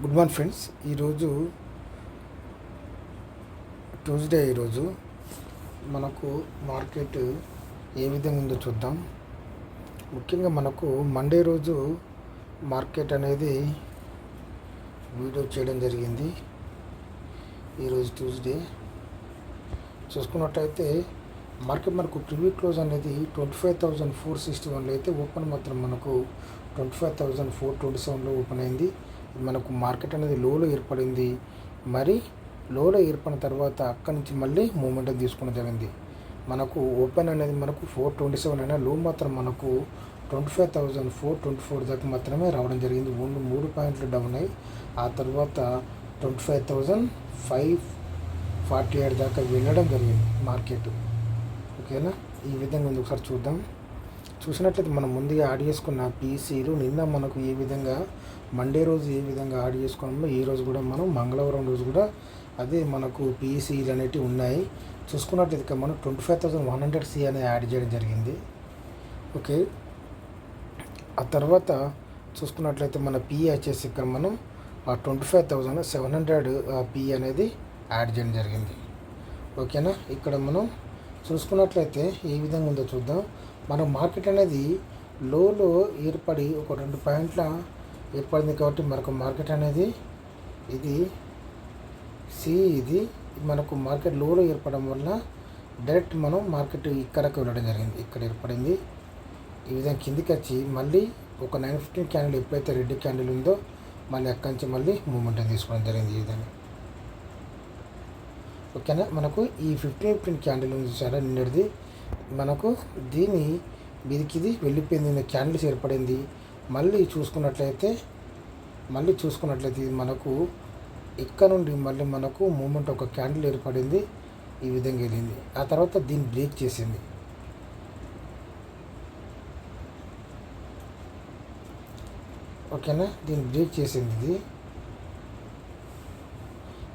Good morning friends. ఈరోజు Tuesday. ఈరోజు మనకు మార్కెట్ ఏ విధంగా ఉందో చూద్దాం. ముఖ్యంగా మనకు మండే రోజు మార్కెట్ అనేది వీడియో చేయడం జరిగింది. ఈరోజు ట్యూస్డే చూసుకున్నట్టయితే మార్కెట్ మనకు ప్రివ్యూ క్లోజ్ అనేది 25,461 అయితే ఓపెన్ మాత్రం మనకు 25,427 ఓపెన్ అయింది. మనకు మార్కెట్ అనేది లోలో ఏర్పడింది. మరి లోలో ఏర్పడిన తర్వాత అక్కడి నుంచి మళ్ళీ మూమెంటం తీసుకోవడం జరిగింది. మనకు ఓపెన్ అనేది మనకు 427 అయినా లో మాత్రం మనకు 25,424 దాకా మాత్రమే రావడం జరిగింది. ఓన్లీ 3 పాయింట్లు డౌన్ అయ్యి ఆ తర్వాత 25,548 దాకా వెళ్ళడం జరిగింది మార్కెట్. ఓకేనా, ఈ విధంగా ఉంది. ఒకసారి చూద్దాం. చూసినట్లయితే మనం ముందుగా యాడ్ చేసుకున్న పీసీలు నిన్న మనకు ఏ విధంగా మండే రోజు ఏ విధంగా యాడ్ చేసుకున్నామో ఈ రోజు కూడా మనం మంగళవారం రోజు కూడా అదే మనకు పీసీలు అనేటివి ఉన్నాయి. చూసుకున్నట్లయితే మనం 25,100 సి అనేది యాడ్ చేయడం జరిగింది. ఓకే, ఆ తర్వాత చూసుకున్నట్లయితే మన పిఏ వచ్చేసి ఇక్కడ మనం 25,700 పిఏ అనేది యాడ్ చేయడం జరిగింది. ఓకేనా, ఇక్కడ మనం చూసుకున్నట్లయితే ఏ విధంగా ఉందో చూద్దాం. మన మార్కెట్ అనేది లోలో ఏర్పడి ఒక 2 పాయింట్ల ఏర్పడింది కాబట్టి మనకు మార్కెట్ అనేది ఇది మనకు మార్కెట్ లోలో ఏర్పడడం వల్ల డైరెక్ట్ మనం మార్కెట్ ఇక్కడకు వెళ్ళడం జరిగింది. ఇక్కడ ఏర్పడింది ఈ విధంగా కిందికి వచ్చి మళ్ళీ ఒక 915 క్యాండిల్ ఎప్పుడైతే రెడ్ క్యాండిల్ ఉందో మళ్ళీ అక్కడి నుంచి మళ్ళీ మూమెంటం తీసుకోవడం జరిగింది ఈ విధంగా. ఓకేనా, మనకు ఈ 15 క్యాండిల్ ఉంది చాలా నిన్నటిది. మనకు దీనికి ఇది వెళ్ళిపోయింది, క్యాండిల్స్ ఏర్పడింది. మళ్ళీ చూసుకున్నట్లయితే ఇది మనకు ఇక్కడ నుండి మళ్ళీ మనకు మూమెంట్ ఒక క్యాండిల్ ఏర్పడింది, ఈ విధంగా వెళ్ళింది. ఆ తర్వాత దీన్ని బ్రేక్ చేసింది. ఓకేనా, దీన్ని బ్రేక్ చేసింది ఇది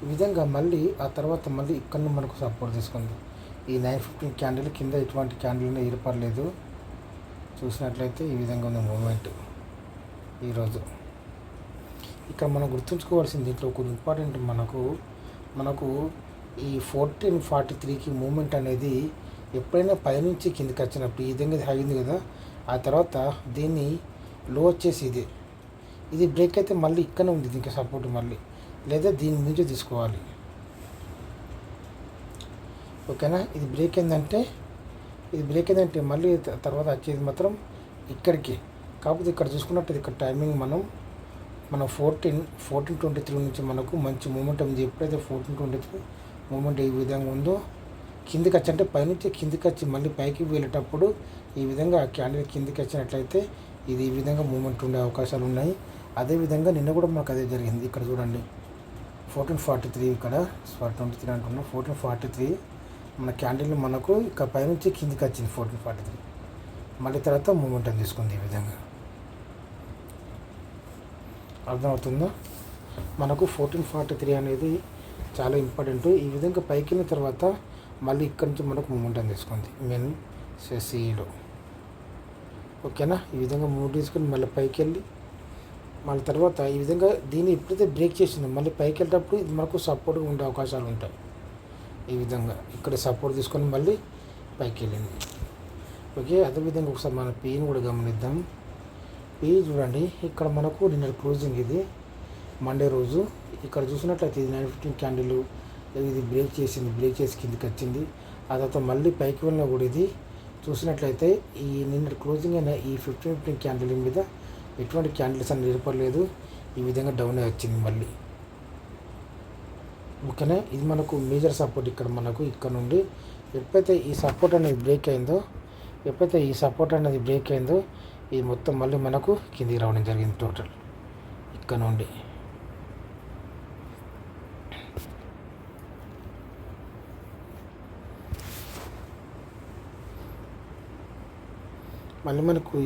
ఈ విధంగా. మళ్ళీ ఆ తర్వాత మళ్ళీ ఇక్కడ నుండి మనకు సపోర్ట్ తీసుకుంది. ఈ 915 క్యాండిల్ కింద ఎటువంటి క్యాండిల్ ఏర్పడలేదు. చూసినట్లయితే ఈ విధంగా ఉంది మూమెంట్ ఈరోజు. ఇక్కడ మనం గుర్తుంచుకోవాల్సింది దీంట్లో కొన్ని ఇంపార్టెంట్ మనకు ఈ 1443కి మూమెంట్ అనేది ఎప్పుడైనా పైనుంచి కిందకి వచ్చినప్పుడు ఈ విధంగా ఇది అయింది కదా, ఆ తర్వాత దీన్ని లో వచ్చేసి ఇది బ్రేక్ అయితే మళ్ళీ ఇక్కడనే ఉంది దీనికి సపోర్ట్, మళ్ళీ లేదా దీని నుంచి తీసుకోవాలి. ఓకేనా, ఇది బ్రేక్ ఏంటంటే మళ్ళీ తర్వాత వచ్చేది మాత్రం ఇక్కడికి. కాకపోతే ఇక్కడ చూసుకున్నట్టు ఇక్కడ టైమింగ్ మనం 1423 నుంచి మనకు మంచి మూమెంట్ ఉంది. ఎప్పుడైతే 1423 మూమెంట్ ఈ విధంగా ఉందో కిందికి వచ్చి అంటే పైనుంచి కిందికి వచ్చి మళ్ళీ పైకి వెళ్ళేటప్పుడు ఈ విధంగా ఆ క్యాండిల్ కిందికి వచ్చినట్లయితే ఇది ఈ విధంగా మూమెంట్ ఉండే అవకాశాలు ఉన్నాయి. అదేవిధంగా నిన్న కూడా మనకు అదే జరిగింది. ఇక్కడ చూడండి 1443 ఇక్కడ 23 అంటున్నాం. 1443 మన క్యాండిల్ మనకు ఇక్కడ పైనుంచి కిందికి వచ్చింది 1443, మళ్ళీ తర్వాత మూమెంట్ తీసుకుంది ఈ విధంగా. అర్థమవుతుందా? మనకు 1443 అనేది చాలా ఇంపార్టెంట్. ఈ విధంగా పైకి వెళ్ళిన తర్వాత మళ్ళీ ఇక్కడి నుంచి మనకు మూమెంట్ తీసుకుంది మెయిన్ సెసీలో. ఓకేనా, ఈ విధంగా మూమెంట్ తీసుకొని మళ్ళీ పైకి వెళ్ళి మళ్ళీ తర్వాత ఈ విధంగా దీన్ని ఎప్పుడైతే బ్రేక్ చేసిందో మళ్ళీ పైకి వెళ్ళేటప్పుడు ఇది మనకు సపోర్ట్గా ఉండే అవకాశాలు ఉంటాయి. ఈ విధంగా ఇక్కడ సపోర్ట్ తీసుకొని మళ్ళీ పైకి వెళ్ళింది. ఓకే, అదేవిధంగా ఒకసారి మన పీని కూడా గమనిద్దాం. పీ చూడండి, ఇక్కడ మనకు నిన్న క్లోజింగ్ ఇది మండే రోజు. ఇక్కడ చూసినట్లయితే ఇది 915 క్యాండిల్ ఇది బ్రేక్ చేసి కిందికి వచ్చింది. ఆ తర్వాత మళ్ళీ పైకి వెళ్ళినా కూడా ఇది చూసినట్లయితే ఈ నిన్న క్లోజింగ్ అయిన ఈ 15 క్యాండిల్ మీద ఎటువంటి క్యాండిల్స్ అనేది ఏర్పడలేదు, ఈ విధంగా డౌన్ వచ్చింది మళ్ళీ. ఓకేనా, ఇది మనకు మేజర్ సపోర్ట్. ఇక్కడ మనకు ఇక్కడ నుండి ఎప్పుడైతే ఈ సపోర్ట్ అనేది బ్రేక్ అయిందో ఇది మొత్తం మళ్ళీ మనకు కిందికి రావడం జరిగింది టోటల్ ఇక్కడ నుండి. మళ్ళీ మనకు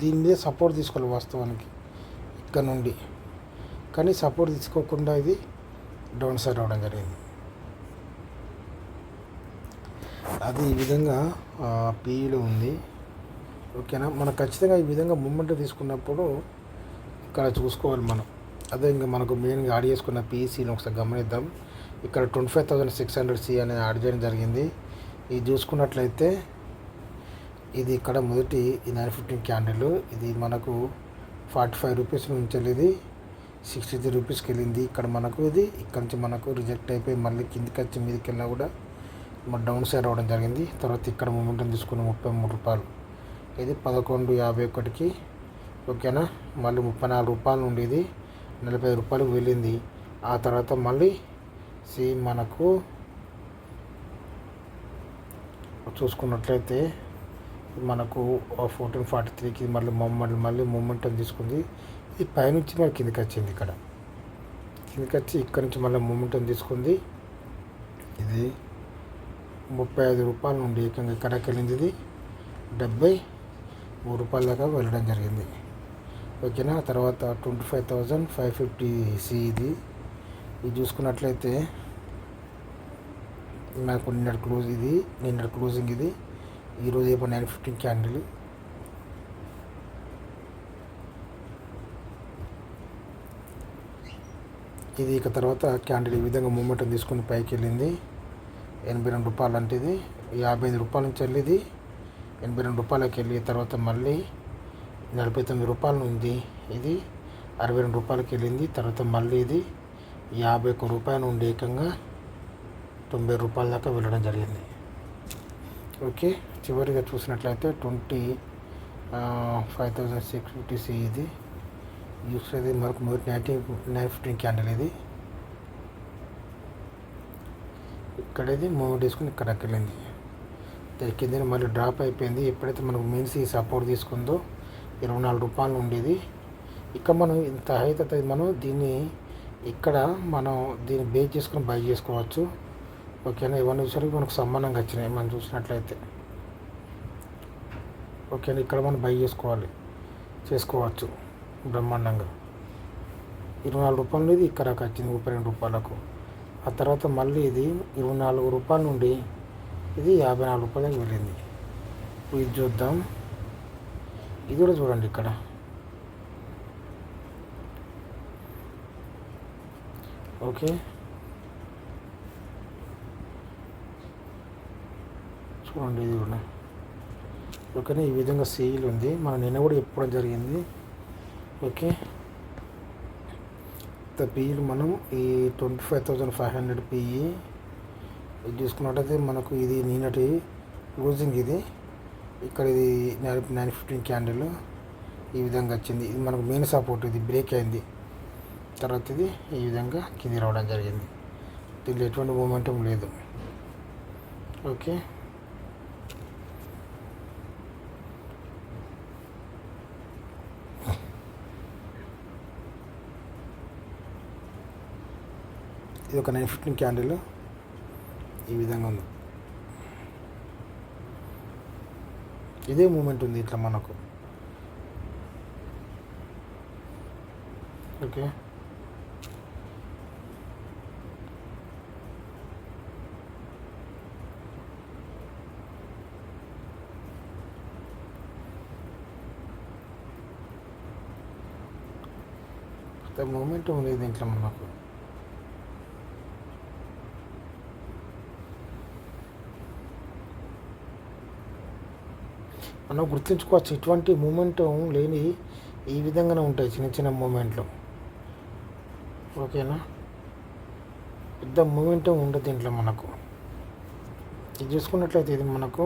దీని మీద సపోర్ట్ తీసుకోవాలి వాస్తవానికి ఇక్కడ నుండి, కానీ సపోర్ట్ తీసుకోకుండా ఇది డౌన్ సైడ్ రావడం జరిగింది. అది ఈ విధంగా పీఈలో ఉంది. ఓకేనా, మనం ఖచ్చితంగా ఈ విధంగా మూమెంట్ తీసుకున్నప్పుడు ఇక్కడ చూసుకోవాలి మనం అదే ఇంకా మనకు మెయిన్గా యాడ్ చేసుకున్న పీసీని ఒకసారి గమనిద్దాం. ఇక్కడ 25,600 అనేది యాడ్ చేయడం జరిగింది. ఇది చూసుకున్నట్లయితే ఇది ఇక్కడ మొదటి ఈ 915 క్యాండిల్ ఇది మనకు 45 రూపీస్ నుంచి వెళ్ళేది 63 రూపీస్కి వెళ్ళింది. ఇక్కడ మనకు ఇది ఇక్కడ నుంచి మనకు రిజెక్ట్ అయిపోయి మళ్ళీ కిందికి వచ్చి మీదకి వెళ్ళినా కూడా మన డౌన్ సైడ్ అవ్వడం జరిగింది. తర్వాత ఇక్కడ మూమెంటం తీసుకున్న 33 రూపాయలు, ఇది 11.51కి ఓకేనా. మళ్ళీ 34 రూపాయలు నుండి ఇది 45 రూపాయలకు వెళ్ళింది. ఆ తర్వాత మళ్ళీ మనకు చూసుకున్నట్లయితే మనకు 1443కి మళ్ళీ మూమెంటం తీసుకుంది. ఇది పైనుంచి మరి కిందికి వచ్చింది. కిందికి వచ్చి ఇక్కడ నుంచి మళ్ళీ మూమెంటం తీసుకుంది. ఇది 35 రూపాయల నుండి ఏకంగా ఇక్కడికి వెళ్ళింది. ఇది 73 రూపాయల దాకా వెళ్ళడం జరిగింది ఓకేనా. తర్వాత 25,550 ఇది చూసుకున్నట్లయితే నాకు నిన్నటి క్లోజింగ్ ఇది ఈరోజు ఏమో 915 క్యాండిల్. ఇది ఇక తర్వాత క్యాండిల్ ఈ విధంగా మూమెంటం తీసుకుని పైకి వెళ్ళింది. 82 రూపాయలు అంటే ఇది 55 రూపాయల నుంచి వెళ్ళింది 82 రూపాయలకి వెళ్ళి తర్వాత మళ్ళీ 49 రూపాయల నుంచి ఇది 62 రూపాయలకి వెళ్ళింది. తర్వాత మళ్ళీ ఇది 51 రూపాయల నుండి ఏకంగా 90 రూపాయల దాకా వెళ్ళడం జరిగింది ఓకే. చివరిగా చూసినట్లయితే 25,650 ఇది యూస్ ఇది మనకు 915 క్యాండిల్. ఇది ఇక్కడ ఇది మూమెంట్ తీసుకుని ఇక్కడికి వెళ్ళింది. కింద మళ్ళీ డ్రాప్ అయిపోయింది. ఎప్పుడైతే మనకు మెయిన్స్ ఈ సపోర్ట్ తీసుకుందో 24 రూపాయలు ఉండేది. ఇక్కడ మనం ఇంత హైట్ అయితే మనం దీన్ని బేస్ చేసుకుని బై చేసుకోవచ్చు ఓకేనా. ఇవన్నీ చూసరికి మనకు సమానంగా వచ్చినాయి మనం చూసినట్లయితే ఓకేనా. ఇక్కడ మనం బై చేసుకోవచ్చు బ్రహ్మాండంగా. 24 రూపాయల నుండి ఇక్కడకి వచ్చింది 32 రూపాయలకు. ఆ తర్వాత మళ్ళీ ఇది 24 రూపాయల నుండి ఇది 54 రూపాయలకు వెళ్ళింది. ఇది చూద్దాం, ఇది కూడా చూడండి ఇక్కడ ఓకే. చూడండి ఇది కూడా ఓకేనా. ఈ విధంగా సేల్ ఉంది. మనం నిన్న కూడా చెప్పడం జరిగింది ఓకే. పిఈలు మనం ఈ 25,500 పిఈ ఇది చూసుకున్నట్టయితే మనకు ఇది నిన్నటి క్లోజింగ్. ఇది ఇక్కడ ఇది 915 క్యాండిల్ ఈ విధంగా వచ్చింది. ఇది మనకు మెయిన్ సపోర్ట్, ఇది బ్రేక్ అయింది. తర్వాత ఇది ఈ విధంగా కింది రావడం జరిగింది. దీంట్లో ఎటువంటి మూమెంటం లేదు ఓకే. ఇది ఒక 915 క్యాండిల్ ఈ విధంగా ఉంది. ఇదే మూమెంట్ ఉంది ఇట్లా మనకు ఓకే. మూమెంట్ ఉంది దీంట్లో మనకు మనం గుర్తుంచుకోవచ్చు. ఇటువంటి మూమెంటం లేని ఈ విధంగానే ఉంటాయి చిన్న చిన్న మూమెంట్లు ఓకేనా. పెద్ద మూమెంటం ఉండదు దీంట్లో మనకు. ఇది చూసుకున్నట్లయితే ఇది మనకు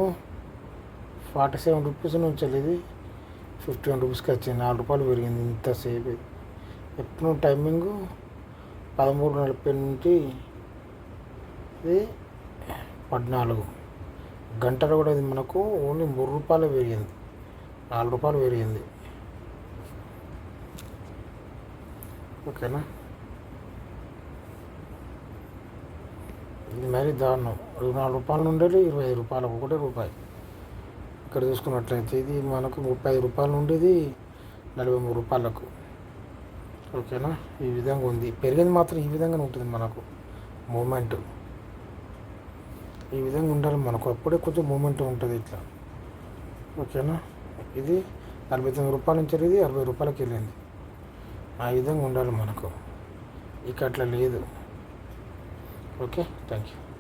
47 రూపీస్ నుంచి వెళ్ళేది 51 రూపీస్కి వచ్చింది. 4 రూపాయలు పెరిగింది ఇంతసేపు. ఎప్పుడు టైమింగ్ 13:40 నుంచి ఇది 14 గంటలు కూడా ఇది మనకు ఓన్లీ 3 రూపాయలు పెరిగింది, 4 రూపాయలు పెరిగింది ఓకేనా. ఇది మరీ దారుణం. 24 రూపాయల నుండి 25 రూపాయలకు 1 రూపాయి. ఇక్కడ చూసుకున్నట్లయితే ఇది మనకు 35 రూపాయల నుండి ఇది 43 రూపాయలకు ఓకేనా. ఈ విధంగా ఉంది. పెరిగింది మాత్రం ఈ విధంగానే ఉంటుంది మనకు మూమెంట్. ఈ విధంగా ఉండాలి మనకు, అప్పుడే కొంచెం మూమెంట్ ఉంటుంది ఇట్లా ఓకేనా. ఇది 49 రూపాయల నుంచి ఇది 60 రూపాయలకి వెళ్ళింది ఆ విధంగా ఉండాలి మనకు. ఇక అట్లా లేదు. Okay, thank you.